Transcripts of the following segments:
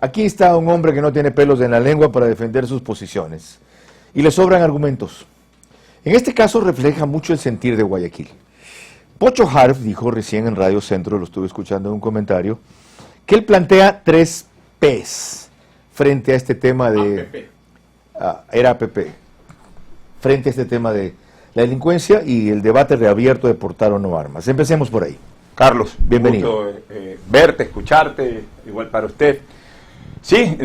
Aquí está un hombre que no tiene pelos en la lengua para defender sus posiciones. Y le sobran argumentos. En este caso refleja mucho el sentir de Guayaquil. Pocho Harf dijo recién en Radio Centro, lo estuve escuchando en un comentario, que él plantea 3 P's frente a este tema de... era APP. Frente a este tema de la delincuencia y el debate reabierto de portar o no armas. Empecemos por ahí. Carlos, bienvenido. Gusto, verte, escucharte, igual para usted. Sí,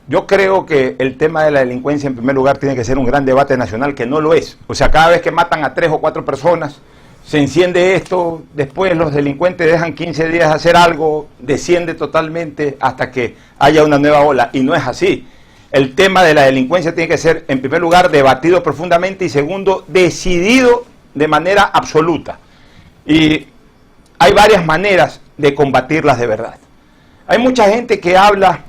yo creo que el tema de la delincuencia en primer lugar tiene que ser un gran debate nacional, que no lo es. O sea, cada vez que matan a 3 o 4 personas, se enciende esto, después los delincuentes dejan 15 días de hacer algo, desciende totalmente hasta que haya una nueva ola, y no es así. El tema de la delincuencia tiene que ser, en primer lugar, debatido profundamente y segundo, decidido de manera absoluta. Y hay varias maneras de combatirlas de verdad. Hay mucha gente que habla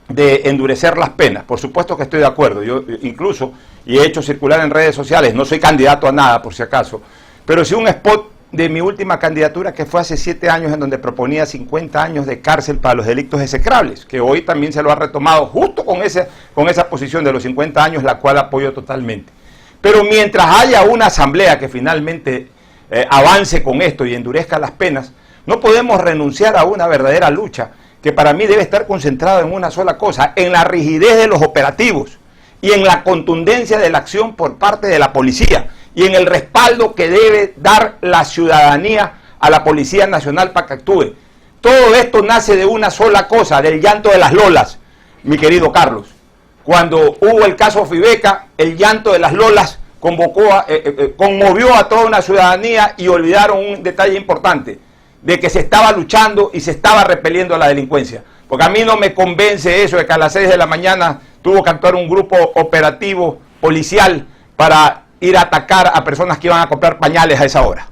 de endurecer las penas, por supuesto que estoy de acuerdo, yo incluso, y he hecho circular en redes sociales, no soy candidato a nada por si acaso, pero sí un spot de mi última candidatura que fue hace 7 años en donde proponía 50 años de cárcel para los delitos execrables, que hoy también se lo ha retomado justo con esa posición de los 50 años, la cual apoyo totalmente. Pero mientras haya una asamblea que finalmente avance con esto y endurezca las penas, no podemos renunciar a una verdadera lucha que para mí debe estar concentrada en una sola cosa, en la rigidez de los operativos y en la contundencia de la acción por parte de la policía y en el respaldo que debe dar la ciudadanía a la Policía Nacional para que actúe. Todo esto nace de una sola cosa, del llanto de las lolas, mi querido Carlos. Cuando hubo el caso Fibeca, el llanto de las lolas conmovió a toda una ciudadanía y olvidaron un detalle importante, de que se estaba luchando y se estaba repeliendo a la delincuencia. Porque a mí no me convence eso de que a las 6 de la mañana tuvo que actuar un grupo operativo policial para ir a atacar a personas que iban a comprar pañales a esa hora.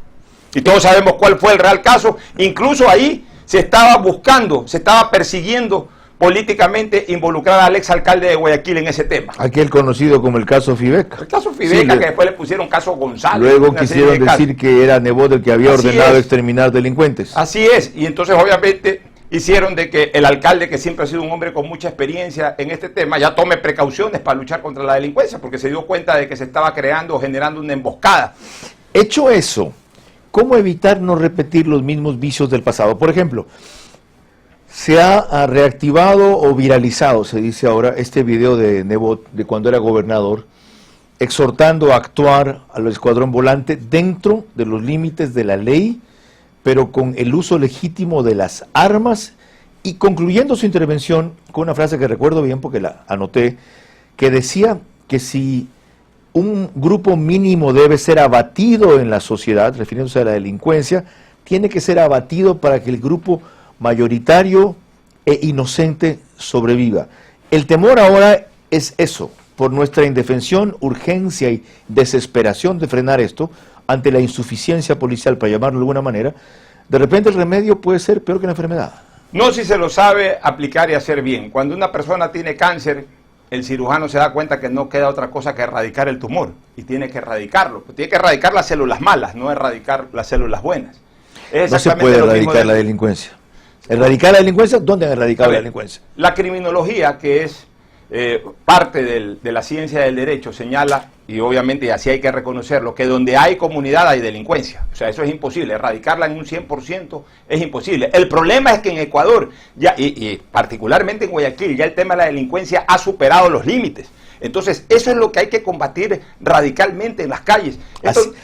Y todos sabemos cuál fue el real caso. Incluso ahí se estaba buscando, se estaba persiguiendo políticamente involucrar al exalcalde de Guayaquil en ese tema. Aquel conocido como el caso Fibeca. El caso Fibeca, sí, que después le pusieron caso González. Luego quisieron decir que era Nebot el que había ordenado exterminar delincuentes. Así es, y entonces obviamente hicieron de que el alcalde, que siempre ha sido un hombre con mucha experiencia en este tema, ya tome precauciones para luchar contra la delincuencia, porque se dio cuenta de que se estaba creando o generando una emboscada. Hecho eso, ¿cómo evitar no repetir los mismos vicios del pasado? Por ejemplo, se ha reactivado o viralizado, se dice ahora, este video de Nebot, de cuando era gobernador, exhortando a actuar al escuadrón volante dentro de los límites de la ley, pero con el uso legítimo de las armas, y concluyendo su intervención con una frase que recuerdo bien porque la anoté, que decía que si un grupo mínimo debe ser abatido en la sociedad, refiriéndose a la delincuencia, tiene que ser abatido para que el grupo mayoritario e inocente sobreviva. El temor ahora es eso, por nuestra indefensión, urgencia y desesperación de frenar esto, ante la insuficiencia policial, para llamarlo de alguna manera, de repente el remedio puede ser peor que la enfermedad. No si se lo sabe aplicar y hacer bien. Cuando una persona tiene cáncer, el cirujano se da cuenta que no queda otra cosa que erradicar el tumor, y tiene que erradicarlo. Tiene que erradicar las células malas, no erradicar las células buenas. No se puede erradicar la delincuencia. ¿Erradicar la delincuencia? ¿Dónde han erradicado la delincuencia? La criminología, que es parte de la ciencia del derecho, señala, y obviamente así hay que reconocerlo, que donde hay comunidad hay delincuencia. O sea, eso es imposible, erradicarla en un 100% es imposible. El problema es que en Ecuador, ya, y particularmente en Guayaquil, ya el tema de la delincuencia ha superado los límites. Entonces, eso es lo que hay que combatir radicalmente en las calles.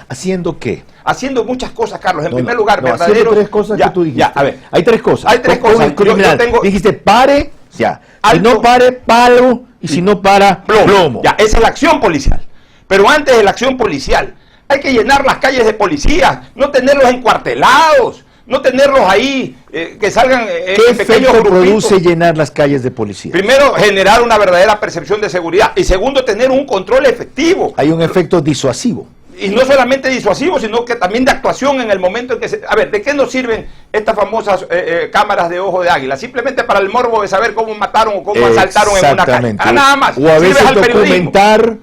¿Haciendo qué? Haciendo muchas cosas, Carlos. En primer lugar, verdaderos... Hay 3 cosas que tú dijiste. Ya, a ver. Hay 3 cosas. Hay 3 cosas. Yo tengo... Dijiste pare, ya. Si no pare, palo, y si no para, plomo. Ya, esa es la acción policial. Pero antes de la acción policial, hay que llenar las calles de policías, no tenerlos encuartelados, no tenerlos ahí, que salgan en pequeños grupitos. ¿Qué produce llenar las calles de policía? Primero, generar una verdadera percepción de seguridad. Y segundo, tener un control efectivo. Hay un efecto disuasivo. Y no solamente disuasivo, sino que también de actuación en el momento en que se... A ver, ¿de qué nos sirven estas famosas cámaras de ojo de águila? Simplemente para el morbo de saber cómo mataron o cómo asaltaron en una calle. Nada más. O a veces documentar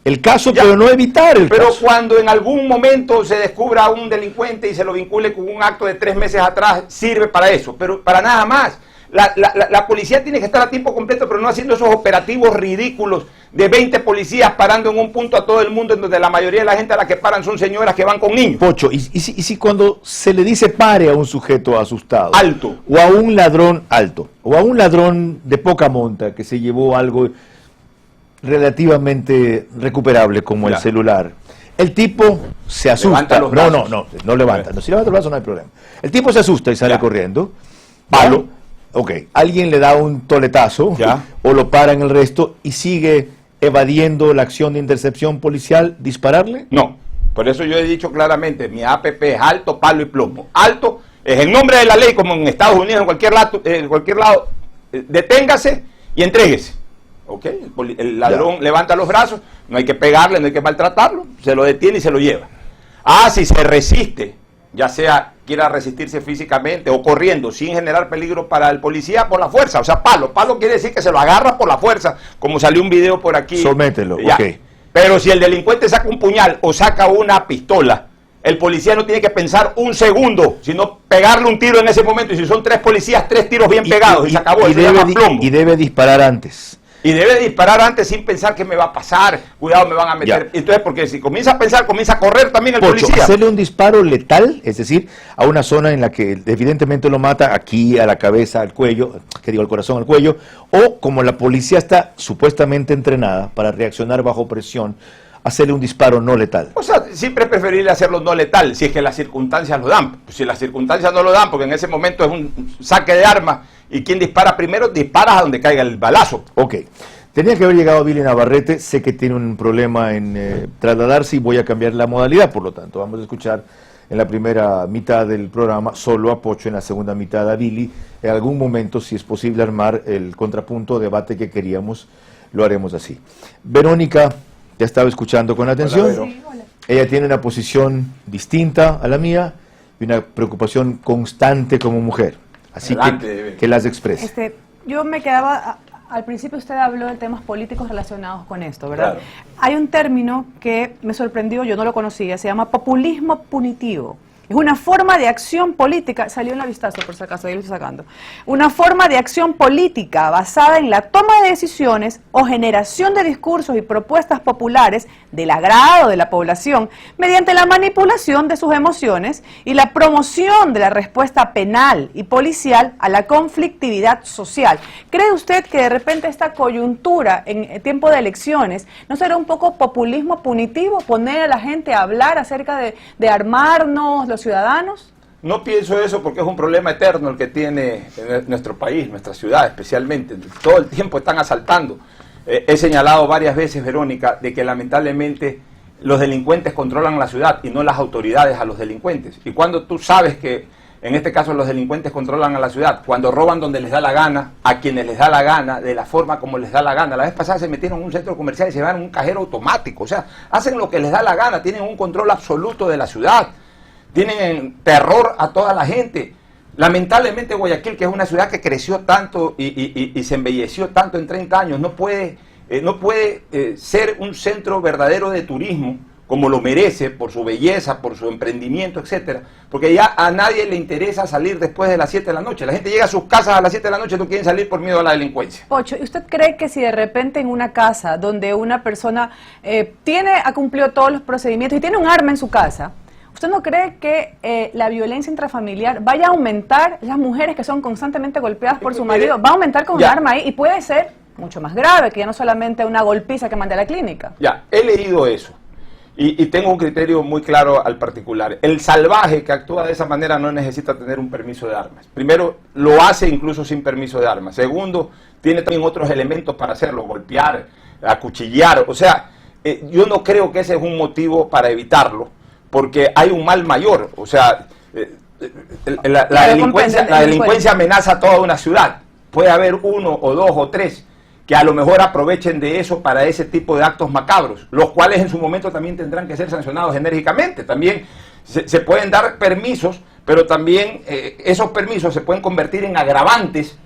el caso, pero no evitar el caso. Pero cuando en algún momento se descubra a un delincuente y se lo vincule con un acto de 3 meses atrás, sirve para eso, pero para nada más. La policía tiene que estar a tiempo completo, pero no haciendo esos operativos ridículos de 20 policías parando en un punto a todo el mundo, en donde la mayoría de la gente a la que paran son señoras que van con niños. Pocho, ¿y si cuando se le dice pare a un sujeto asustado? Alto. O a un ladrón alto, o a un ladrón de poca monta que se llevó algo relativamente recuperable como el celular. El tipo se asusta. No levanta. No, si levanta los brazos no hay problema. El tipo se asusta y sale corriendo. Palo. Ok. Alguien le da un toletazo o lo para en el resto y sigue evadiendo la acción de intercepción policial, ¿dispararle? No. Por eso yo he dicho claramente, mi APP es alto, palo y plomo. Alto es en nombre de la ley, como en Estados Unidos, en cualquier lado, deténgase y entréguese. ¿Okay? El ladrón levanta los brazos, no hay que pegarle, no hay que maltratarlo, se lo detiene y se lo lleva. Si se resiste, ya sea quiera resistirse físicamente o corriendo sin generar peligro para el policía, por la fuerza, o sea, palo quiere decir que se lo agarra por la fuerza, como salió un video por aquí. Somételo, ok. Pero si el delincuente saca un puñal o saca una pistola, el policía no tiene que pensar un segundo, sino pegarle un tiro en ese momento, y si son 3 policías, 3 tiros bien pegados y se acabó, y debe disparar antes. Y debe disparar antes sin pensar qué me va a pasar, cuidado, me van a meter. Entonces, porque si comienza a pensar, comienza a correr también el policía. Hacerle un disparo letal, es decir, a una zona en la que evidentemente lo mata, aquí a la cabeza, al cuello, al corazón, al cuello, o como la policía está supuestamente entrenada para reaccionar bajo presión, hacerle un disparo no letal. O sea, siempre es preferible hacerlo no letal, si es que las circunstancias lo dan. Pues si las circunstancias no lo dan, porque en ese momento es un saque de armas, y quien dispara primero, disparas a donde caiga el balazo. Ok. Tenía que haber llegado Billy Navarrete, sé que tiene un problema en trasladarse y voy a cambiar la modalidad, por lo tanto, vamos a escuchar en la primera mitad del programa solo a Pocho, en la segunda mitad a Billy. En algún momento, si es posible armar el contrapunto o debate que queríamos, lo haremos así. Verónica, ya estaba escuchando con atención. Hola, sí, hola. Ella tiene una posición distinta a la mía y una preocupación constante como mujer. Así que las exprese. Yo me quedaba, al principio usted habló de temas políticos relacionados con esto, ¿verdad? Claro. Hay un término que me sorprendió, yo no lo conocía, se llama populismo punitivo. Es una forma de acción política, salió en la vistazo por si acaso, ahí lo estoy sacando. Una forma de acción política basada en la toma de decisiones o generación de discursos y propuestas populares del agrado de la población mediante la manipulación de sus emociones y la promoción de la respuesta penal y policial a la conflictividad social. ¿Cree usted que de repente esta coyuntura en tiempo de elecciones no será un poco populismo punitivo, poner a la gente a hablar acerca de armarnos, los ciudadanos? No pienso eso porque es un problema eterno el que tiene nuestro país, nuestra ciudad especialmente. Todo el tiempo están asaltando. He señalado varias veces, Verónica, de que lamentablemente los delincuentes controlan la ciudad y no las autoridades a los delincuentes. Y cuando tú sabes que, en este caso, los delincuentes controlan a la ciudad, cuando roban donde les da la gana, a quienes les da la gana, de la forma como les da la gana. La vez pasada se metieron en un centro comercial y se llevaron un cajero automático. O sea, hacen lo que les da la gana, tienen un control absoluto de la ciudad. Tienen terror a toda la gente. Lamentablemente Guayaquil, que es una ciudad que creció tanto y se embelleció tanto en 30 años, no puede ser un centro verdadero de turismo como lo merece por su belleza, por su emprendimiento, etcétera, porque ya a nadie le interesa salir después de las 7 de la noche. La gente llega a sus casas a las 7 de la noche y no quieren salir por miedo a la delincuencia. Pocho, ¿y usted cree que si de repente en una casa donde una persona ha cumplido todos los procedimientos y tiene un arma en su casa, ¿usted no cree que la violencia intrafamiliar vaya a aumentar? Las mujeres que son constantemente golpeadas por su marido, va a aumentar con un arma ahí y puede ser mucho más grave, que ya no solamente una golpiza que mande a la clínica. Ya, he leído eso y tengo un criterio muy claro al particular. El salvaje que actúa de esa manera no necesita tener un permiso de armas. Primero, lo hace incluso sin permiso de armas. Segundo, tiene también otros elementos para hacerlo, golpear, acuchillar. O sea, yo no creo que ese es un motivo para evitarlo, porque hay un mal mayor. O sea, la delincuencia amenaza a toda una ciudad. Puede haber 1 o 2 o 3 que a lo mejor aprovechen de eso para ese tipo de actos macabros, los cuales en su momento también tendrán que ser sancionados enérgicamente. También se pueden dar permisos, pero también esos permisos se pueden convertir en agravantes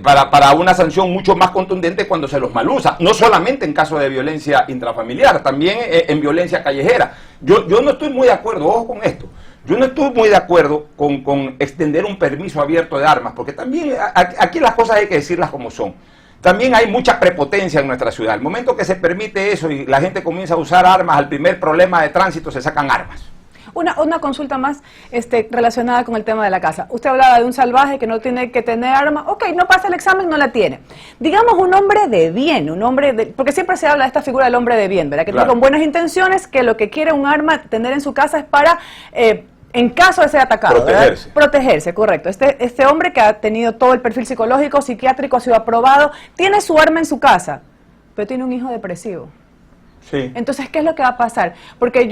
para una sanción mucho más contundente cuando se los malusa, no solamente en caso de violencia intrafamiliar, también en violencia callejera. Yo no estoy muy de acuerdo, ojo con esto, Yo no estoy muy de acuerdo con extender un permiso abierto de armas, porque también aquí las cosas hay que decirlas como son. También hay mucha prepotencia en nuestra ciudad. El momento que se permite eso y la gente comienza a usar armas, al primer problema de tránsito se sacan armas. Una consulta más relacionada con el tema de la casa. Usted hablaba de un salvaje que no tiene que tener arma. Ok, no pasa el examen, no la tiene. Digamos un hombre de bien, porque siempre se habla de esta figura del hombre de bien, ¿verdad? Que Claro. tiene con buenas intenciones, que lo que quiere un arma tener en su casa es para... en caso de ser atacado, Protegerse. ¿verdad? Protegerse, correcto. Este hombre que ha tenido todo el perfil psicológico, psiquiátrico, ha sido aprobado, tiene su arma en su casa, pero tiene un hijo depresivo. Sí. Entonces, ¿qué es lo que va a pasar? Porque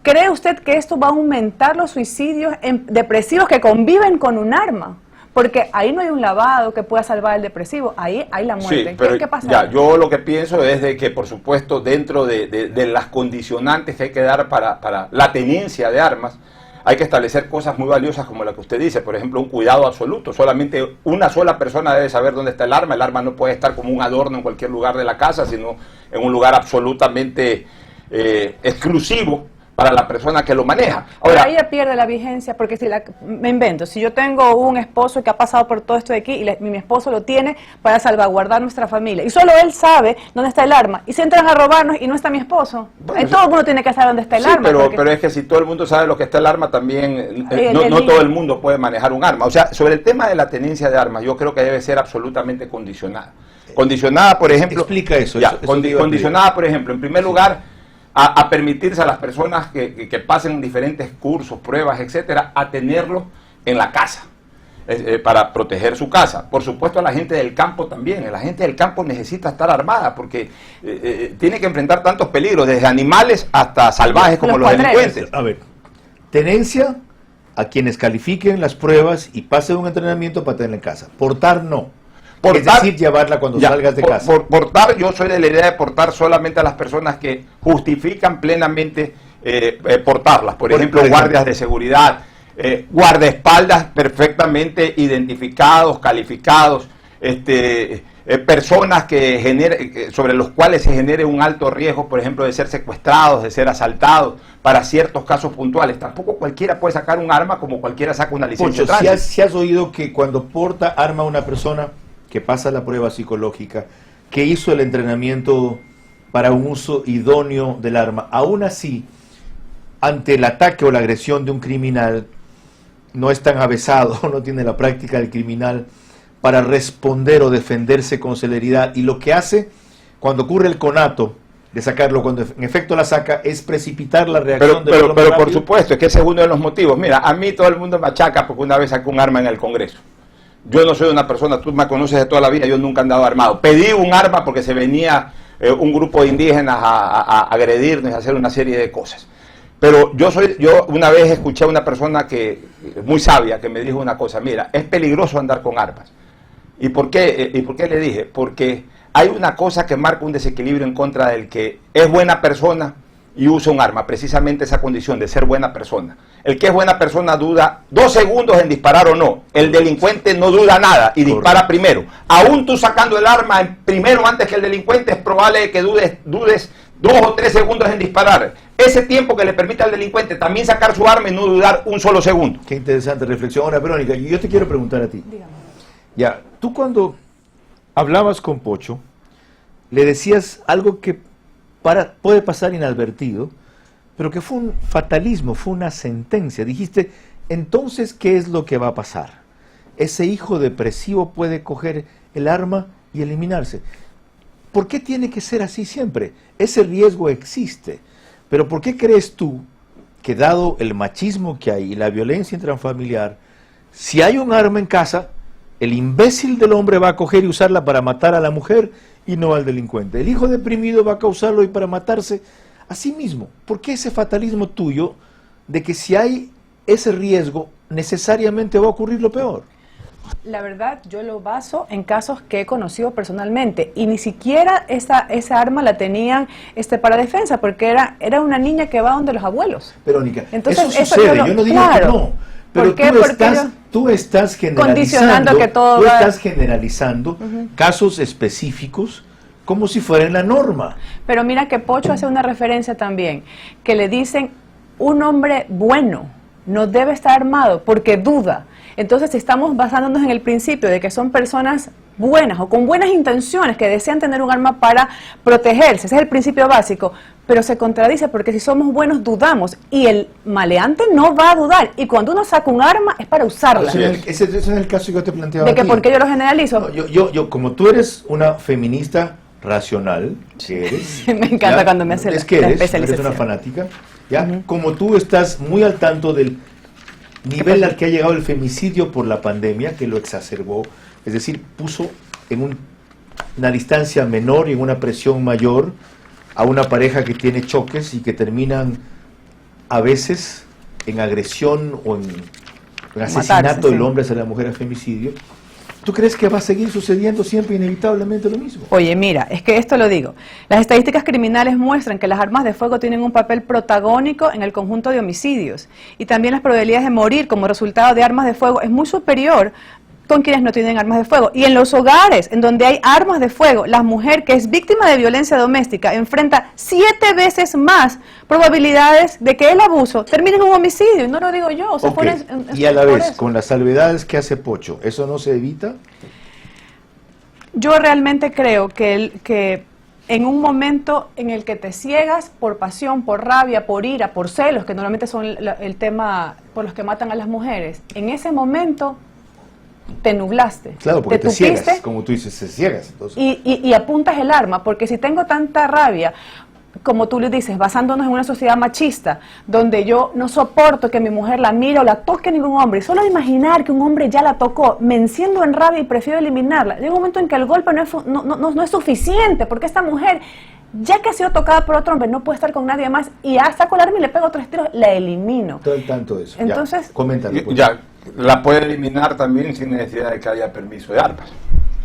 ¿cree usted que esto va a aumentar los suicidios depresivos que conviven con un arma? Porque ahí no hay un lavado que pueda salvar el depresivo, ahí hay la muerte. Sí, pero ¿Qué pasa? ya, yo lo que pienso es de que, por supuesto, dentro de las condicionantes que hay que dar para la tenencia de armas, hay que establecer cosas muy valiosas como la que usted dice, por ejemplo, un cuidado absoluto. Solamente una sola persona debe saber dónde está el arma no puede estar como un adorno en cualquier lugar de la casa, sino en un lugar absolutamente exclusivo para la persona que lo maneja. Ahora, ahí ya pierde la vigencia, porque me invento, si yo tengo un esposo que ha pasado por todo esto de aquí y mi esposo lo tiene para salvaguardar nuestra familia, y solo él sabe dónde está el arma, y se entran a robarnos y no está mi esposo, Bueno, todo el mundo tiene que saber dónde está el sí, arma. pero es que si todo el mundo sabe lo que está el arma, también no niño. todo el mundo puede manejar un arma. O sea, sobre el tema de la tenencia de armas, yo creo que debe ser absolutamente condicionada. Condicionada, por ejemplo... Explica eso. Ya, eso te iba a pedir. condicionada, por ejemplo, en primer lugar, a permitirse a las personas que pasen diferentes cursos, pruebas, etcétera, a tenerlo en la casa, para proteger su casa. Por supuesto, a la gente del campo también. La gente del campo necesita estar armada porque tiene que enfrentar tantos peligros, desde animales hasta salvajes como los delincuentes. A ver, tenencia a quienes califiquen las pruebas y pasen un entrenamiento para tenerla en casa. Portar no. Es decir, llevarla cuando salgas de casa. Portar, yo soy de la idea de portar solamente a las personas que justifican plenamente portarlas. Por ejemplo, guardias de seguridad, guardaespaldas perfectamente identificados, calificados, personas sobre los cuales se genere un alto riesgo, por ejemplo, de ser secuestrados, de ser asaltados, para ciertos casos puntuales. Tampoco cualquiera puede sacar un arma como cualquiera saca una licencia de tránsito. Si has oído que cuando porta arma una persona que pasa la prueba psicológica, que hizo el entrenamiento para un uso idóneo del arma, aún así, ante el ataque o la agresión de un criminal, no es tan avesado, no tiene la práctica del criminal para responder o defenderse con celeridad, y lo que hace cuando ocurre el conato de sacarlo, cuando en efecto la saca, es precipitar la reacción del hombre pero por rápido. supuesto, es que ese es uno de los motivos. Mira, a mí todo el mundo me achaca porque una vez sacó un arma en el Congreso. Yo no soy una persona, tú me conoces de toda la vida, yo nunca he andado armado. Pedí un arma porque se venía un grupo de indígenas a agredirnos y a hacer una serie de cosas. Pero yo una vez escuché a una persona muy sabia que me dijo una cosa: mira, es peligroso andar con armas. ¿Y por qué le dije? Porque hay una cosa que marca un desequilibrio en contra del que es buena persona y usa un arma, precisamente esa condición de ser buena persona. El que es buena persona duda 2 segundos en disparar o no. El delincuente no duda nada y dispara primero. Aún tú sacando el arma primero antes que el delincuente, es probable que dudes 2 o 3 segundos en disparar. Ese tiempo que le permite al delincuente también sacar su arma y no dudar un solo segundo. Qué interesante reflexión. Ahora, Verónica, yo te quiero preguntar a ti. Dígame. Ya, tú cuando hablabas con Pocho, le decías algo que puede pasar inadvertido, pero que fue un fatalismo, fue una sentencia. Dijiste, entonces, ¿qué es lo que va a pasar? Ese hijo depresivo puede coger el arma y eliminarse. ¿Por qué tiene que ser así siempre? Ese riesgo existe. Pero ¿por qué crees tú que, dado el machismo que hay y la violencia intrafamiliar, si hay un arma en casa, el imbécil del hombre va a coger y usarla para matar a la mujer y no al delincuente? El hijo deprimido va a causarlo y para matarse a sí mismo. ¿Por qué ese fatalismo tuyo de que si hay ese riesgo, necesariamente va a ocurrir lo peor? La verdad, yo lo baso en casos que he conocido personalmente, y ni siquiera esa arma la tenían para defensa, porque era una niña que va donde los abuelos. Verónica, entonces, eso sucede, yo no digo claro, que no, pero tú estás condicionando que todo tú estás generalizando casos específicos como si fueran la norma. Pero mira que Pocho hace una referencia también, que le dicen un hombre bueno no debe estar armado porque duda. Entonces, si estamos basándonos en el principio de que son personas buenas o con buenas intenciones que desean tener un arma para protegerse, ese es el principio básico, pero se contradice porque si somos buenos dudamos y el maleante no va a dudar y cuando uno saca un arma es para usarla. Ese es el caso que yo te planteaba. ¿De que por qué yo lo generalizo? No, yo, como tú eres una feminista racional, que eres, me encanta ¿ya? cuando me hace Es que la eres especialización. una fanática, ¿ya? Como tú estás muy al tanto del nivel al que ha llegado el femicidio por la pandemia, que lo exacerbó, es decir, puso en una distancia menor y en una presión mayor a una pareja que tiene choques y que terminan a veces en agresión o en asesinato Matarse, del sí. hombre hacia la mujer a femicidio. ¿Tú crees que va a seguir sucediendo siempre inevitablemente lo mismo? Oye, mira, es que esto lo digo. Las estadísticas criminales muestran que las armas de fuego tienen un papel protagónico en el conjunto de homicidios. Y también las probabilidades de morir como resultado de armas de fuego es muy superior con quienes no tienen armas de fuego. Y en los hogares en donde hay armas de fuego, la mujer que es víctima de violencia doméstica enfrenta 7 veces más probabilidades de que el abuso termine en un homicidio. Y no lo digo yo. O sea, Ok. Y a la vez, con las salvedades que hace Pocho, ¿eso no se evita? Yo realmente creo que en un momento en el que te ciegas por pasión, por rabia, por ira, por celos, que normalmente son el tema por los que matan a las mujeres, en ese momento te nublaste. Claro, porque te tupiste ciegas, como tú dices, te ciegas. Entonces. y apuntas el arma, porque si tengo tanta rabia, como tú le dices, basándonos en una sociedad machista, donde yo no soporto que mi mujer la mire o la toque a ningún hombre, y solo de imaginar que un hombre ya la tocó, me enciendo en rabia y prefiero eliminarla. Llega un momento en que el golpe no es suficiente, porque esta mujer, ya que ha sido tocada por otro hombre, no puede estar con nadie más, y saco el arma y le pego 3 tiros, la elimino. Todo el tanto de eso. Entonces, ya, coméntalo. Pues. Ya, la puede eliminar también sin necesidad de que haya permiso de armas.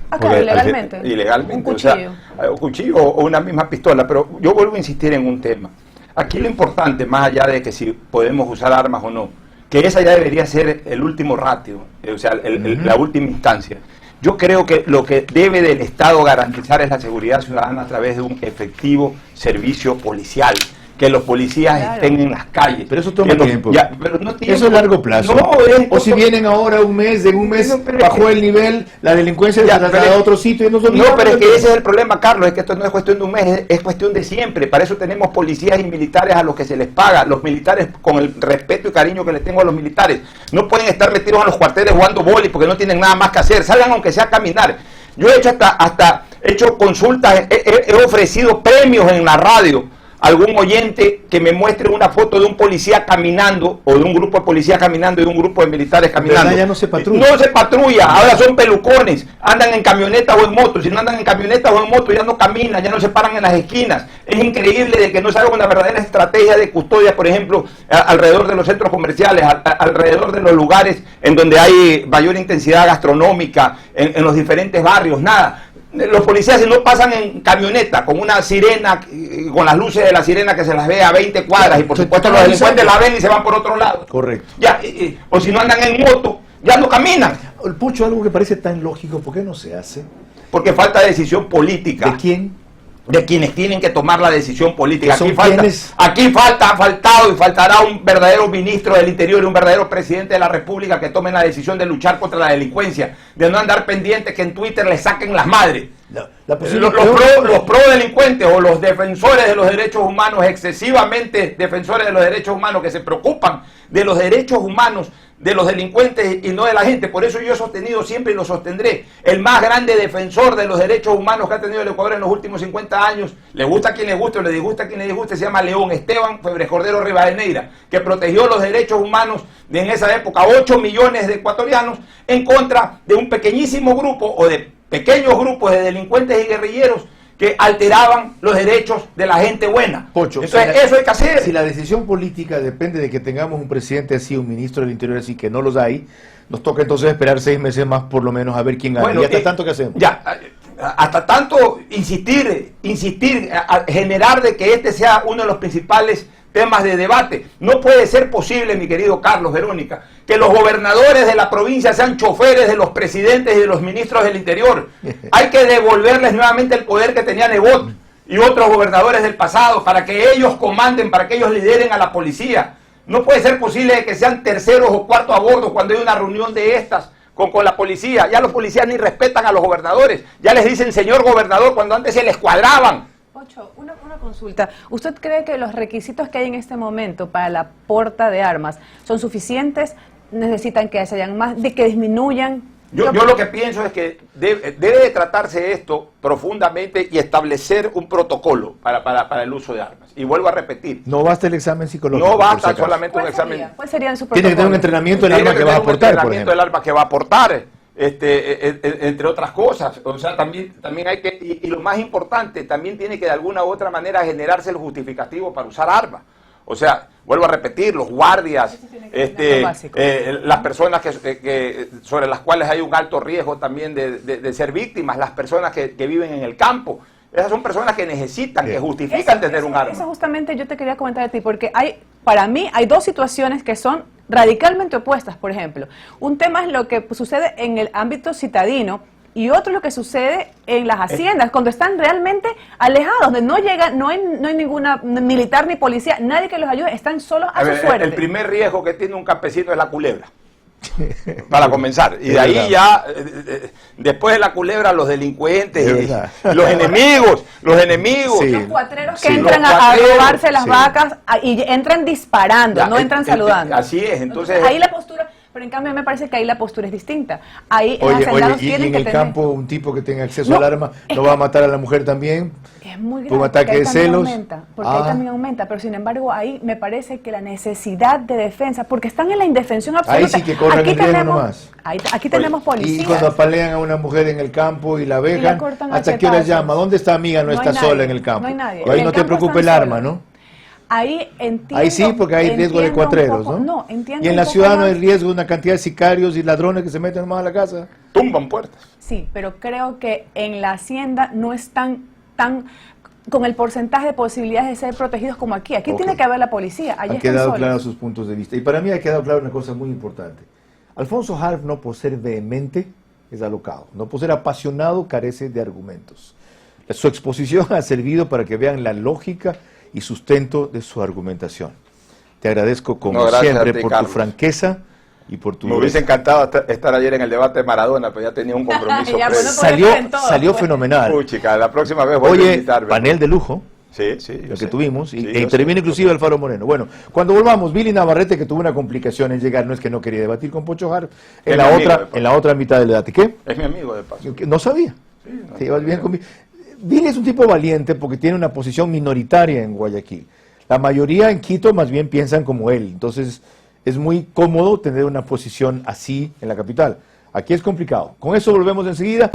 acá Porque, ilegalmente. Ilegalmente. Un cuchillo. O sea, un cuchillo o una misma pistola. Pero yo vuelvo a insistir en un tema. Aquí lo importante, más allá de que si podemos usar armas o no, que esa ya debería ser el último ratio, o sea, la última instancia. Yo creo que lo que debe del Estado garantizar es la seguridad ciudadana a través de un efectivo servicio policial. Que los policías estén en las calles. Pero eso toma tiempo. Pero no tiempo. Eso es largo plazo. No, o si vienen ahora un mes, en un mes bajó el nivel, la delincuencia se traslada a otro sitio y no pero es que ese es el problema, Carlos, es que esto no es cuestión de un mes, es cuestión de siempre. Para eso tenemos policías y militares a los que se les paga. Los militares, con el respeto y cariño que les tengo a los militares, no pueden estar metidos en los cuarteles jugando boli porque no tienen nada más que hacer. Salgan aunque sea a caminar. Yo he hecho hasta hecho consultas, he ofrecido premios en la radio. Algún oyente que me muestre una foto de un policía caminando o de un grupo de policías caminando y de un grupo de militares caminando. Ya no se patrulla. No se patrulla, ahora son pelucones, andan en camionetas o en moto. Si no andan en camionetas o en moto ya no caminan, ya no se paran en las esquinas. Es increíble de que no se haga una verdadera estrategia de custodia, por ejemplo, alrededor de los centros comerciales, alrededor de los lugares en donde hay mayor intensidad gastronómica, en los diferentes barrios, nada. Los policías, si no pasan en camioneta con una sirena, con las luces de la sirena que se las ve a 20 cuadras, y por supuesto los delincuentes la ven y se van por otro lado. Correcto. Ya, o si no andan en moto, ya no caminan. El Pucho, algo que parece tan lógico, ¿por qué no se hace? Porque falta decisión política. ¿De quién? De quienes tienen que tomar la decisión política. ¿Que son Aquí ha faltado y faltará un verdadero ministro del Interior y un verdadero presidente de la República que tomen la decisión de luchar contra la delincuencia, de no andar pendientes que en Twitter le saquen las madres. Los pro delincuentes o los defensores de los derechos humanos, excesivamente defensores de los derechos humanos, que se preocupan de los derechos humanos de los delincuentes y no de la gente. Por eso yo he sostenido siempre y lo sostendré. El más grande defensor de los derechos humanos que ha tenido el Ecuador en los últimos 50 años, le gusta a quien le guste o le disgusta a quien le disguste, se llama León Esteban Febres Cordero Rivadeneira, que protegió los derechos humanos de en esa época 8 millones de ecuatorianos en contra de un pequeñísimo grupo o de pequeños grupos de delincuentes y guerrilleros que alteraban los derechos de la gente buena. Pocho, entonces eso hay que hacer. Si la decisión política depende de que tengamos un presidente así, un ministro del Interior así, que no los hay, nos toca entonces esperar 6 meses más por lo menos a ver quién gana. Bueno, y hasta tanto que hacemos. Ya, hasta tanto insistir, a generar de que este sea uno de los principales temas de debate. No puede ser posible, mi querido Carlos, Verónica, que los gobernadores de la provincia sean choferes de los presidentes y de los ministros del Interior. Hay que devolverles nuevamente el poder que tenía Nebot y otros gobernadores del pasado para que ellos comanden, para que ellos lideren a la policía. No puede ser posible que sean terceros o cuartos a bordo cuando hay una reunión de estas con la policía. Ya los policías ni respetan a los gobernadores. Ya les dicen señor gobernador cuando antes se les cuadraban. Ocho, una consulta. ¿Usted cree que los requisitos que hay en este momento para la porta de armas son suficientes? ¿Necesitan que se hayan más, de que disminuyan? Yo lo que pienso es que debe de tratarse esto profundamente y establecer un protocolo para el uso de armas. Y vuelvo a repetir. No basta el examen psicológico. No basta solamente un examen. ¿Cuál sería su Tiene que tener un entrenamiento del arma que va a aportar, por ejemplo. El arma que va a aportar, entre otras cosas. O sea, también hay que, y lo más importante, también tiene que de alguna u otra manera generarse el justificativo para usar armas. O sea, vuelvo a repetir, los guardias, las personas sobre las cuales hay un alto riesgo también de ser víctimas, las personas que viven en el campo. Esas son personas que necesitan, que justifican tener un arma. Eso justamente yo te quería comentar a ti, porque para mí hay dos situaciones que son radicalmente opuestas. Por ejemplo, un tema es lo que sucede en el ámbito citadino, y otro es lo que sucede en las haciendas, cuando están realmente alejados, donde no llega, no hay ninguna militar ni policía, nadie que los ayude, están solos a su suerte. El primer riesgo que tiene un campesino es la culebra, para comenzar. Y de ahí ya, después de la culebra, los delincuentes, los enemigos. Sí. Los cuatreros que entran a robarse las vacas y entran disparando, no entran saludando. Así es, entonces ahí la postura... Pero en cambio me parece que ahí la postura es distinta. Ahí y en el campo un tipo que tenga acceso al arma no va a matar a la mujer también. Es muy grave. Por un ataque de celos. Porque ahí también aumenta. Pero sin embargo ahí me parece que la necesidad de defensa, porque están en la indefensión absoluta. Ahí sí que corren el riesgo nomás. Aquí tenemos policías. Y cuando apalean a una mujer en el campo y la vejan, ¿hasta qué hora llama? ¿Dónde está amiga? No está sola en el campo. No hay nadie. Ahí no te preocupa el arma, ¿no? Ahí entiendo. Ahí sí, porque hay riesgo de cuatreros, ¿no? No, entiendo. Y en la ciudad no hay riesgo de una cantidad de sicarios y ladrones que se meten nomás a la casa. Tumban puertas. Sí, pero creo que en la hacienda no están tan con el porcentaje de posibilidades de ser protegidos como aquí. Aquí tiene que haber la policía. Han quedado claros sus puntos de vista. Y para mí ha quedado claro una cosa muy importante. Alfonso Harf, no por ser vehemente, es alocado. No por ser apasionado, carece de argumentos. Su exposición ha servido para que vean la lógica y sustento de su argumentación. Te agradezco como siempre por tu franqueza y por tu... Me hubiese encantado estar ayer en el debate de Maradona, pero ya tenía un compromiso. Salió fenomenal. Uy, chica, la próxima vez voy a invitarme. Panel de lujo. Sí, lo que tuvimos, y interviene inclusive Alfaro Moreno. Bueno, cuando volvamos, Billy Navarrete, que tuvo una complicación en llegar, no es que no quería debatir con Pocho Harf, en la otra mitad del debate. ¿Qué? Es mi amigo de paso. No sabía. Sí, te llevas bien conmigo. Billy es un tipo valiente porque tiene una posición minoritaria en Guayaquil. La mayoría en Quito más bien piensan como él. Entonces es muy cómodo tener una posición así en la capital. Aquí es complicado. Con eso volvemos enseguida.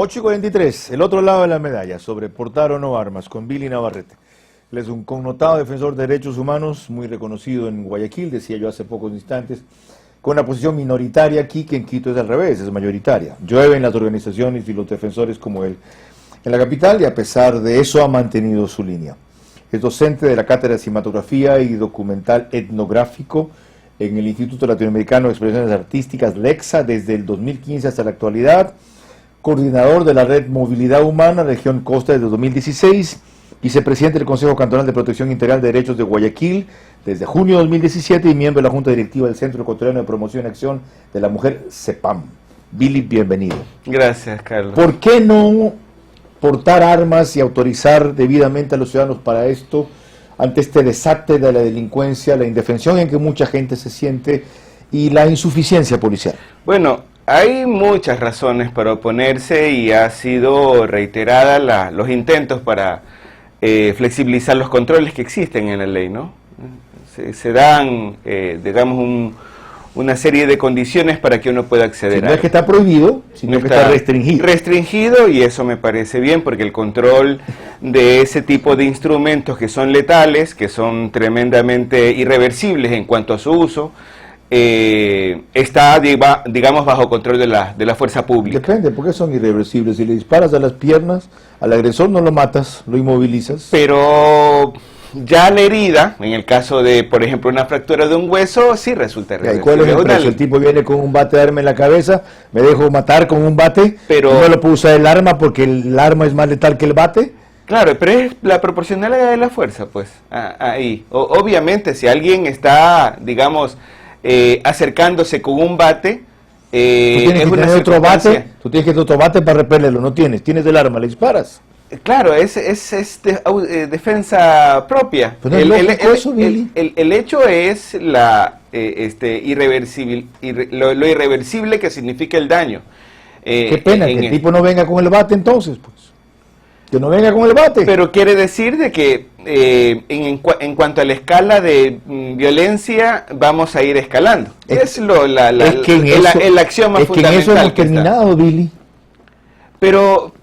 Y 43, el otro lado de la medalla, sobre portar o no armas, con Billy Navarrete. Él es un connotado defensor de derechos humanos, muy reconocido en Guayaquil, decía yo hace pocos instantes, con una posición minoritaria aquí, que en Quito es al revés, es mayoritaria. Llueven las organizaciones y los defensores como él en la capital, y a pesar de eso ha mantenido su línea. Es docente de la Cátedra de Cinematografía y Documental Etnográfico en el Instituto Latinoamericano de Expresiones Artísticas, LEXA, desde el 2015 hasta la actualidad, coordinador de la Red Movilidad Humana, Región Costa desde 2016, vicepresidente del Consejo Cantonal de Protección Integral de Derechos de Guayaquil desde junio de 2017 y miembro de la Junta Directiva del Centro Ecuatoriano de Promoción y Acción de la Mujer, CEPAM. Billy, bienvenido. Gracias, Carlos. ¿Por qué no portar armas y autorizar debidamente a los ciudadanos para esto ante este desate de la delincuencia, la indefensión en que mucha gente se siente y la insuficiencia policial? Bueno, hay muchas razones para oponerse y ha sido reiterada los intentos para flexibilizar los controles que existen en la ley, ¿no? Se dan, digamos, una serie de condiciones para que uno pueda acceder Si a no es que está prohibido, sino que está restringido. Restringido, y eso me parece bien, porque el control de ese tipo de instrumentos que son letales, que son tremendamente irreversibles en cuanto a su uso, está, digamos, bajo control de la fuerza pública. Depende, porque son irreversibles. Si le disparas a las piernas, al agresor no lo matas, lo inmovilizas. Pero ya la herida, en el caso de, por ejemplo, una fractura de un hueso, sí resulta ¿Y irreversible. cuál es el precio? El tipo viene con un bate a darme en la cabeza, me dejo matar con un bate, Pero- y no lo puedo usar el arma porque el arma es más letal que el bate. Claro, pero es la proporcionalidad de la fuerza, pues, ahí. Obviamente, si alguien está, digamos, acercándose con un bate, Tú tienes que tener otro bate, tú tienes que tener otro bate para repelerlo, no tienes el arma, le disparas. Claro, es defensa propia. Pero no es lógico eso, Billy. El hecho es la lo irreversible que significa el daño. Qué pena en que el tipo no venga con el bate entonces, pues. Que no venga con el bate. Pero quiere decir de que en cuanto a la escala de violencia vamos a ir escalando. Es la acción más es que en fundamental. eso hemos que está. terminado, Billy. Pero,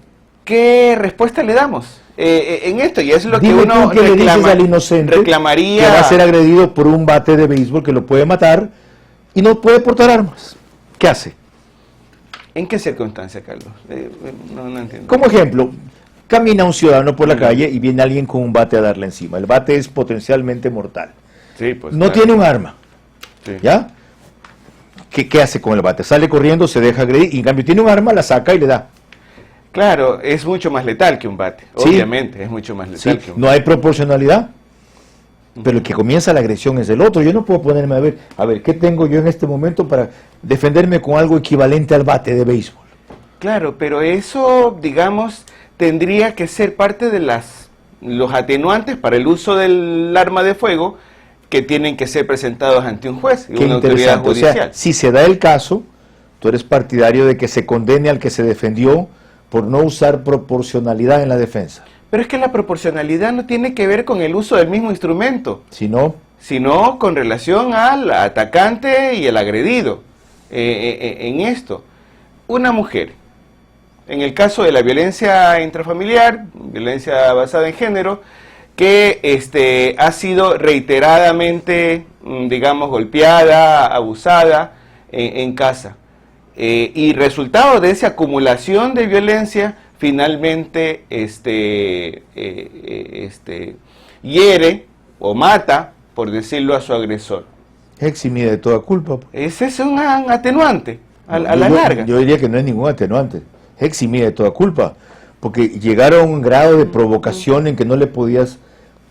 ¿qué respuesta le damos en esto? Y es lo Dime que uno tú qué le dices al inocente reclamaría. que va a ser agredido por un bate de béisbol que lo puede matar y no puede portar armas. ¿Qué hace? ¿En qué circunstancia, Carlos? No entiendo. Como ejemplo, camina un ciudadano por la calle y viene alguien con un bate a darle encima. El bate es potencialmente mortal. Sí, pues, No claro. tiene un arma, Sí. ¿ya? ¿Qué hace con el bate? Sale corriendo, se deja agredir, y en cambio tiene un arma, la saca y le da. Claro, es mucho más letal que un bate. Sí. Obviamente, es mucho más ¿Sí? letal que un No hay proporcionalidad. Pero el que comienza la agresión es el otro. Yo no puedo ponerme a ver, ¿qué tengo yo en este momento para defenderme con algo equivalente al bate de béisbol? Claro, pero eso, digamos, tendría que ser parte de los atenuantes para el uso del arma de fuego que tienen que ser presentados ante un juez y Qué una autoridad interesante. O judicial. sea, si se da el caso, tú eres partidario de que se condene al que se defendió por no usar proporcionalidad en la defensa. Pero es que la proporcionalidad no tiene que ver con el uso del mismo instrumento, Si no, sino con relación al atacante y el agredido. En esto, una mujer, en el caso de la violencia intrafamiliar, violencia basada en género, que ha sido reiteradamente, digamos, golpeada, abusada en casa. Y resultado de esa acumulación de violencia, finalmente hiere o mata, por decirlo, a su agresor. es eximida de toda culpa. Ese es un atenuante a la Yo- larga. Yo diría que no es ningún atenuante, es eximida de toda culpa, porque llegaron a un grado de provocación en que no le podías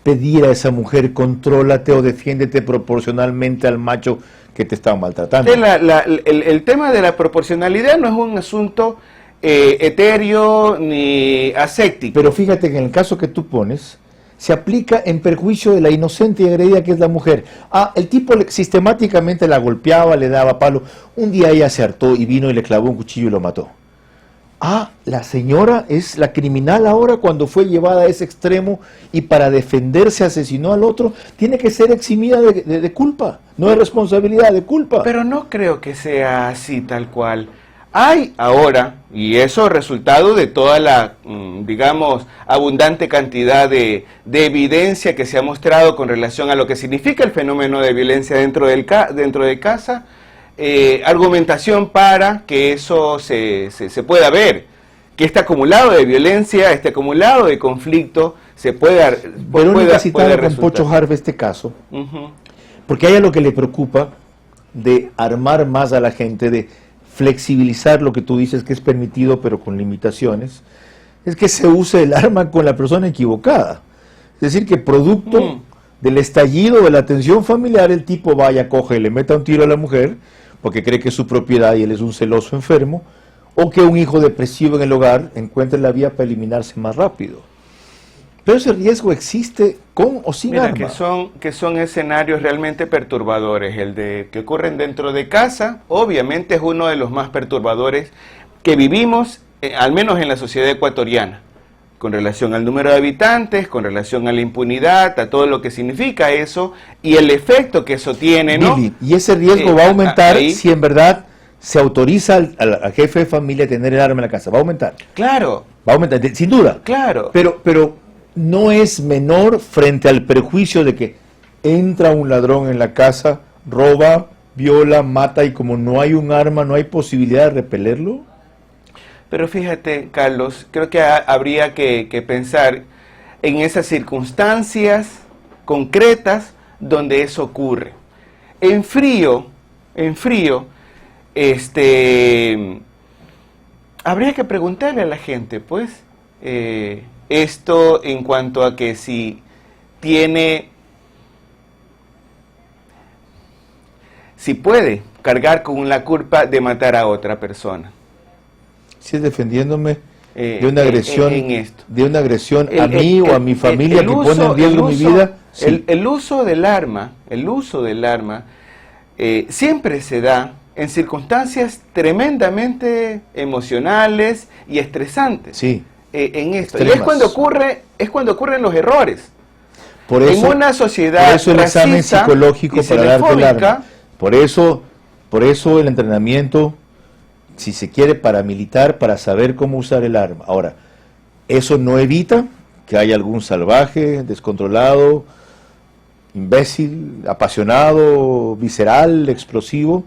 pedir a esa mujer, contrólate o defiéndete proporcionalmente al macho que te estaba maltratando. El tema de la proporcionalidad no es un asunto etéreo ni aséptico. Pero fíjate que en el caso que tú pones, se aplica en perjuicio de la inocente y agredida que es la mujer. El tipo sistemáticamente la golpeaba, le daba palo. Un día ella se hartó y vino y le clavó un cuchillo y lo mató. La señora es la criminal ahora cuando fue llevada a ese extremo y para defenderse asesinó al otro. Tiene que ser eximida de culpa, no de responsabilidad, de culpa. Pero no creo que sea así tal cual. Hay ahora, y eso es resultado de toda la, digamos, abundante cantidad de evidencia que se ha mostrado con relación a lo que significa el fenómeno de violencia dentro de casa, argumentación para que eso se pueda ver, que este acumulado de violencia, este acumulado de conflicto, se pueda Verónica citaba con resultar. Pocho Harve este caso, Ujú. porque a ella lo que le preocupa de armar más a la gente, de flexibilizar lo que tú dices que es permitido pero con limitaciones, es que se use el arma con la persona equivocada. Es decir, que producto del estallido de la tensión familiar, el tipo vaya, coge y le meta un tiro a la mujer porque cree que es su propiedad y él es un celoso enfermo, o que un hijo depresivo en el hogar encuentre la vía para eliminarse más rápido. Pero ese riesgo existe con o sin Mira, arma. que son escenarios realmente perturbadores. El de que ocurren dentro de casa, obviamente es uno de los más perturbadores que vivimos, al menos en la sociedad ecuatoriana. con relación al número de habitantes, con relación a la impunidad, a todo lo que significa eso y el efecto que eso tiene, ¿no? Billy, y ese riesgo va a aumentar si en verdad se autoriza al jefe de familia a tener el arma en la casa. Va a aumentar. Claro. Va a aumentar, sin duda. Claro. Pero no es menor frente al prejuicio de que entra un ladrón en la casa, roba, viola, mata y como no hay un arma, no hay posibilidad de repelerlo. Pero fíjate, Carlos, creo que habría que pensar en esas circunstancias concretas donde eso ocurre. En frío, habría que preguntarle a la gente, pues, esto en cuanto a que si puede cargar con la culpa de matar a otra persona. Si es defendiéndome de una agresión, de una agresión a mí o a mi familia que pone en riesgo mi vida. Sí. El uso del arma siempre se da en circunstancias tremendamente emocionales y estresantes. Sí. En esto. Extremas. Y es cuando ocurren los errores. Por eso, en una sociedad por eso el examen racista psicológico y para darte el xenofóbica, arma. Por eso el entrenamiento, si se quiere, paramilitar, para saber cómo usar el arma. Ahora, eso no evita que haya algún salvaje, descontrolado, imbécil, apasionado, visceral, explosivo,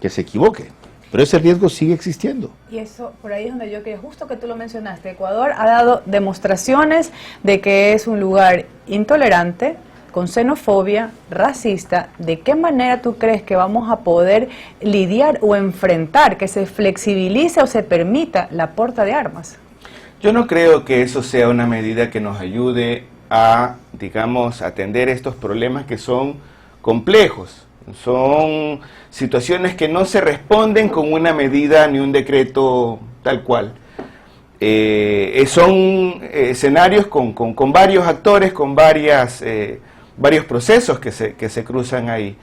que se equivoque. Pero ese riesgo sigue existiendo. Y eso, por ahí es donde yo quería, justo que tú lo mencionaste, Ecuador ha dado demostraciones de que es un lugar intolerante, con xenofobia, racista. ¿De qué manera tú crees que vamos a poder lidiar o enfrentar que se flexibilice o se permita la porta de armas? Yo no creo que eso sea una medida que nos ayude a, digamos, atender estos problemas que son complejos. Son situaciones que no se responden con una medida ni un decreto tal cual. Son escenarios con varios actores, con varios procesos que se cruzan ahí.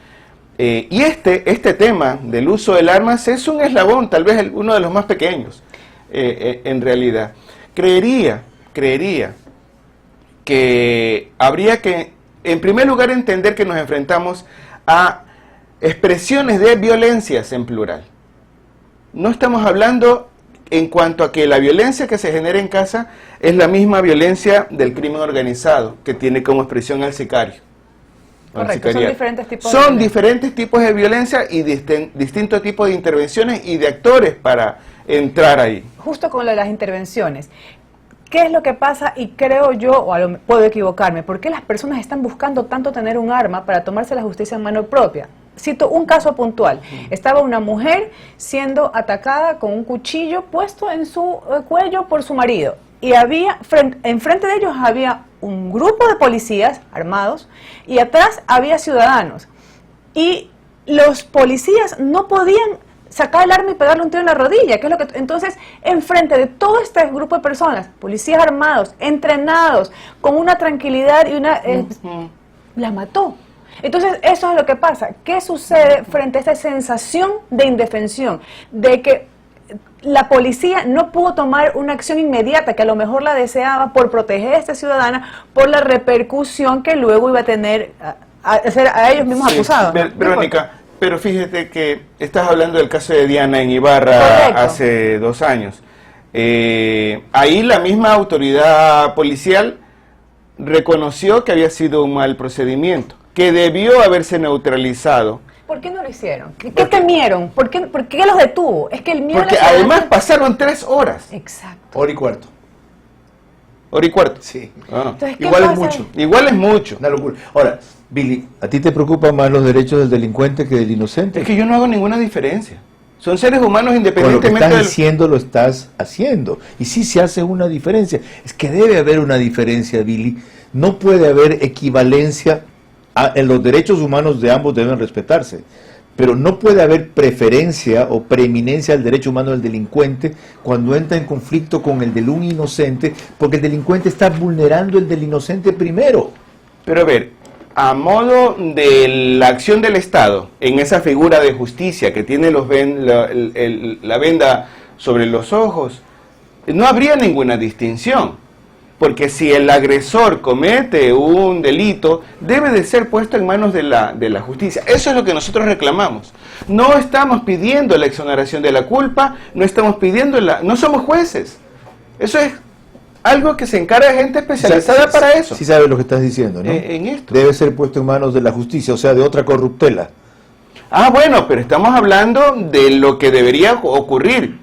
Y este tema del uso del armas es un eslabón, tal vez uno de los más pequeños, en realidad. Creería que habría que, en primer lugar, entender que nos enfrentamos a expresiones de violencias en plural. No estamos hablando en cuanto a que la violencia que se genera en casa es la misma violencia del crimen organizado, que tiene como expresión al sicario. Correcto, son diferentes tipos de Son violencia. diferentes tipos de violencia y distintos tipos de intervenciones y de actores para entrar ahí. Justo con lo de las intervenciones, ¿qué es lo que pasa? Y creo yo, o puedo equivocarme, ¿por qué las personas están buscando tanto tener un arma para tomarse la justicia en mano propia? Cito un caso puntual. Estaba una mujer siendo atacada con un cuchillo puesto en su cuello por su marido. Y enfrente de ellos había un grupo de policías armados y atrás había ciudadanos. Y los policías no podían sacar el arma y pegarle un tiro en la rodilla, que es lo que entonces, enfrente de todo este grupo de personas, policías armados, entrenados, con una tranquilidad y una la mató. Entonces, eso es lo que pasa. ¿Qué sucede frente a esta sensación de indefensión? De que la policía no pudo tomar una acción inmediata, que a lo mejor la deseaba por proteger a esta ciudadana, por la repercusión que luego iba a tener a ellos mismos acusados. Verónica, pero fíjate que estás hablando del caso de Diana en Ibarra. Correcto. Hace 2 años. Ahí la misma autoridad policial reconoció que había sido un mal procedimiento, que debió haberse neutralizado. ¿Por qué no lo hicieron? ¿Qué temieron? ¿Por qué los detuvo? Es que el miedo. Porque además pasaron 3 horas. Exacto. Hora y cuarto. Hora y cuarto. Sí. Entonces, igual es mucho. Igual es mucho. Una locura. Ahora, Billy, ¿a ti te preocupan más los derechos del delincuente que del inocente? Es que yo no hago ninguna diferencia. Son seres humanos Con lo que independientemente estás diciendo lo estás haciendo. Y sí se hace una diferencia. Es que debe haber una diferencia, Billy. No puede haber equivalencia. En los derechos humanos de ambos deben respetarse. Pero no puede haber preferencia o preeminencia al derecho humano del delincuente cuando entra en conflicto con el del un inocente, porque el delincuente está vulnerando el del inocente primero. Pero a ver, a modo de la acción del Estado, en esa figura de justicia que tiene la venda sobre los ojos, no habría ninguna distinción. porque si el agresor comete un delito, debe de ser puesto en manos de la justicia. Eso es lo que nosotros reclamamos. No estamos pidiendo la exoneración de la culpa, no estamos pidiendo no somos jueces. Eso es algo que se encarga de gente especializada para eso. Sí sabes lo que estás diciendo, ¿no? En esto. Debe ser puesto en manos de la justicia, o sea, de otra corruptela. Ah, bueno, pero estamos hablando de lo que debería ocurrir,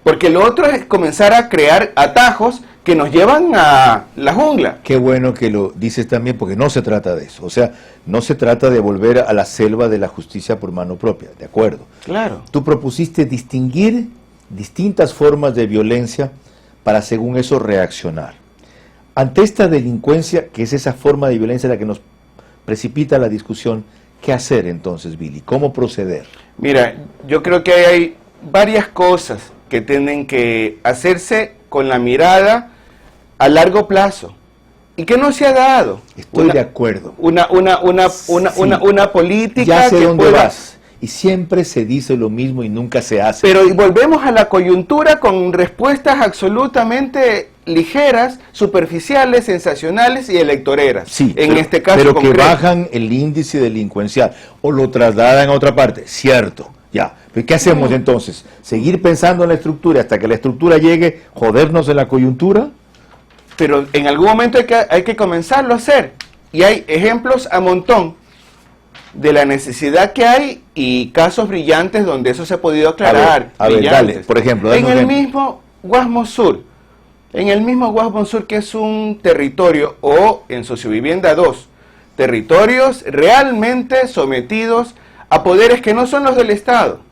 porque lo otro es comenzar a crear atajos que nos llevan a la jungla. Qué bueno que lo dices también, porque no se trata de eso. O sea, no se trata de volver a la selva de la justicia por mano propia, ¿de acuerdo? Claro. Tú propusiste distinguir distintas formas de violencia para, según eso, reaccionar. Ante esta delincuencia, que es esa forma de violencia la que nos precipita la discusión, ¿qué hacer entonces, Billy? ¿Cómo proceder? Mira, yo creo que hay varias cosas que tienen que hacerse con la mirada a largo plazo y que no se ha dado. Estoy de acuerdo. Una política ya sé que dónde pueda... vas. Y siempre se dice lo mismo y nunca se hace. Pero y volvemos a la coyuntura con respuestas absolutamente ligeras, superficiales, sensacionales y electoreras. Sí, en pero, este caso pero concreto. que bajan el índice delincuencial o lo trasladan a otra parte, cierto, ya. ¿Pero qué hacemos entonces? ¿Seguir pensando en la estructura hasta que la estructura llegue, jodernos en la coyuntura? Pero en algún momento hay que comenzarlo a hacer. Y hay ejemplos a montón de la necesidad que hay y casos brillantes donde eso se ha podido aclarar. A ver, dale, por ejemplo. En el mismo Guasmo Sur, que es un territorio, o en Sociovivienda 2, territorios realmente sometidos a poderes que no son los del Estado.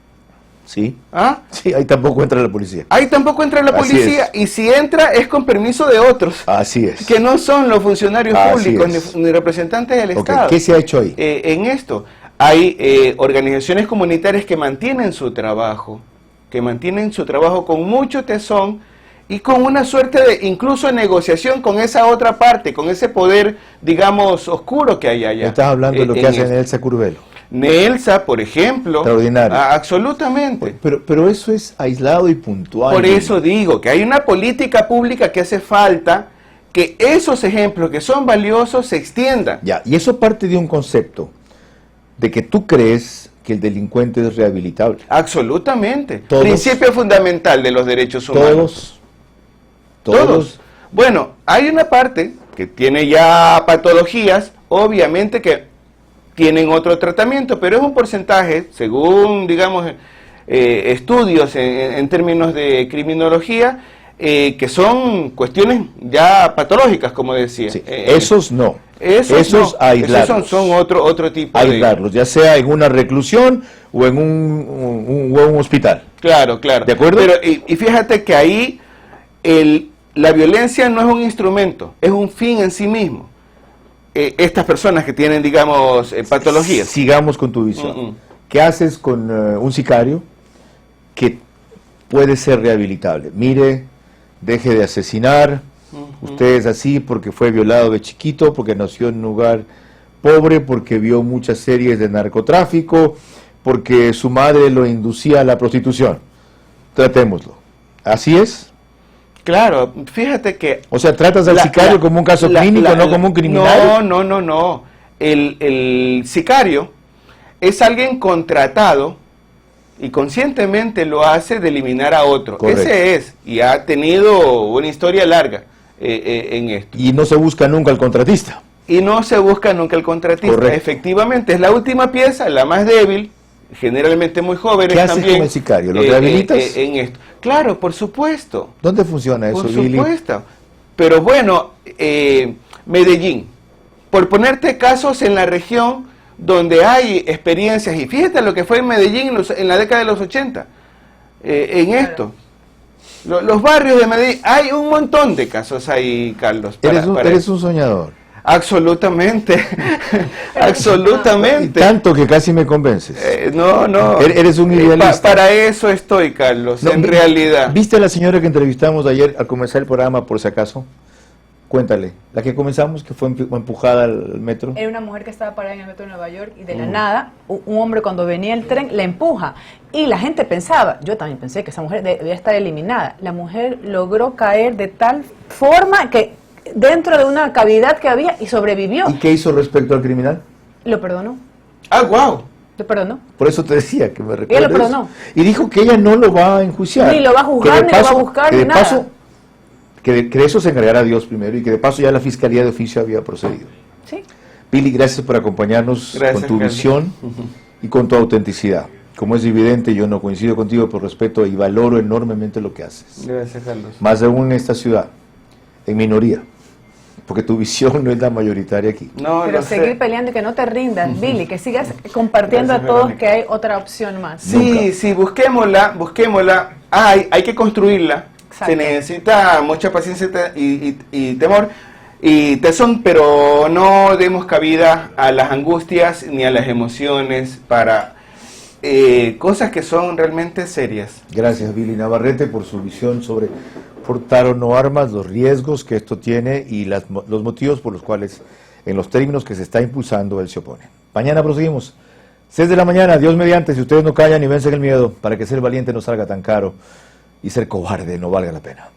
Sí. ¿Ah? Sí, ahí tampoco entra la policía. Ahí tampoco entra la Así policía, y si entra es con permiso de otros. Así es. Que no son los funcionarios Así públicos es. ni representantes del Ok, Estado. ¿qué se ha hecho ahí? En esto hay organizaciones comunitarias que mantienen su trabajo, con mucho tesón y con una suerte de incluso negociación con esa otra parte, con ese poder, digamos, oscuro que hay allá. Estás hablando de lo que hace esto. Nelsa Curvelo. Nelsa, por ejemplo. Extraordinario. Absolutamente. Pero eso es aislado y puntual. Por eso digo que hay una política pública que hace falta que esos ejemplos que son valiosos se extiendan. Ya, y eso parte de un concepto de que tú crees que el delincuente es rehabilitable. Absolutamente. Todos. Principio fundamental de los derechos humanos. Todos. Bueno, hay una parte que tiene ya patologías, obviamente que tienen otro tratamiento, pero es un porcentaje, según, digamos, estudios en términos de criminología, que son cuestiones ya patológicas, como decía. Sí, esos no. Esos no, aislarlos. esos son otro tipo aislarlos, ya sea en una reclusión o en un hospital. Claro. ¿De acuerdo? Pero, y fíjate que ahí la violencia no es un instrumento, es un fin en sí mismo. Estas personas que tienen, digamos, patologías. Sigamos con tu visión. ¿Qué haces con un sicario que puede ser rehabilitable? Mire, deje de asesinar, usted es así porque fue violado de chiquito, porque nació en un lugar pobre, porque vio muchas series de narcotráfico, porque su madre lo inducía a la prostitución. Tratémoslo. ¿Así es? Claro, fíjate que... O sea, tratas al sicario como un caso clínico, no como un criminal. No. El sicario es alguien contratado y conscientemente lo hace de eliminar a otro. Correcto. Ese es, y ha tenido una historia larga en esto. Y no se busca nunca el contratista. Y no se busca nunca el contratista. Correcto. Efectivamente, es la última pieza, la más débil, generalmente muy jóvenes ¿Qué haces también. con el sicario? ¿Lo rehabilitas? En esto. Claro, por supuesto. ¿Dónde funciona eso, Por Billy? supuesto. Pero bueno, Medellín, por ponerte casos en la región donde hay experiencias, y fíjate lo que fue en Medellín en la década de los 80, en esto. Los barrios de Medellín, hay un montón de casos ahí, Carlos. Eres un soñador. Absolutamente, absolutamente. Tanto que casi me convences. No. Eres un idealista. Para eso estoy, Carlos, No, en realidad. ¿Viste a la señora que entrevistamos ayer al comenzar el programa, por si acaso? Cuéntale, la que comenzamos, que fue empujada al metro. Era una mujer que estaba parada en el metro de Nueva York y de la nada, un hombre cuando venía el tren la empuja. Y la gente pensaba, yo también pensé que esa mujer debía estar eliminada. La mujer logró caer de tal forma que dentro de una cavidad que había y sobrevivió. ¿Y qué hizo respecto al criminal? Lo perdonó. Ah, wow. Lo perdonó. Por eso te decía que me Ella lo recuerdes. perdonó. Y dijo que ella no lo va a enjuiciar. Ni lo va a juzgar, Que de ni lo va a buscar, que de ni nada. paso, que de eso se encargará Dios primero y que de paso ya la Fiscalía de Oficio había procedido. Sí. Billy, gracias por acompañarnos Gracias, con tu Carlos. visión y con tu autenticidad. Como es evidente, yo no coincido contigo por respeto y valoro enormemente lo que haces. Gracias, Carlos. Más aún en esta ciudad, en minoría, porque tu visión no es la mayoritaria aquí. No, Pero lo seguir sé. peleando y que no te rindas, Billy, que sigas compartiendo Gracias, a todos Verónica. que hay otra opción más. Sí, Nunca. sí, busquémosla. Hay que construirla. Exacto. Se necesita mucha paciencia y temor y tesón, pero no demos cabida a las angustias ni a las emociones para cosas que son realmente serias. Gracias, Billy Navarrete, por su visión sobre portar o no armas, los riesgos que esto tiene y los motivos por los cuales, en los términos que se está impulsando, él se opone. Mañana proseguimos. 6 de la mañana, Dios mediante, si ustedes no callan y vencen el miedo, para que ser valiente no salga tan caro y ser cobarde no valga la pena.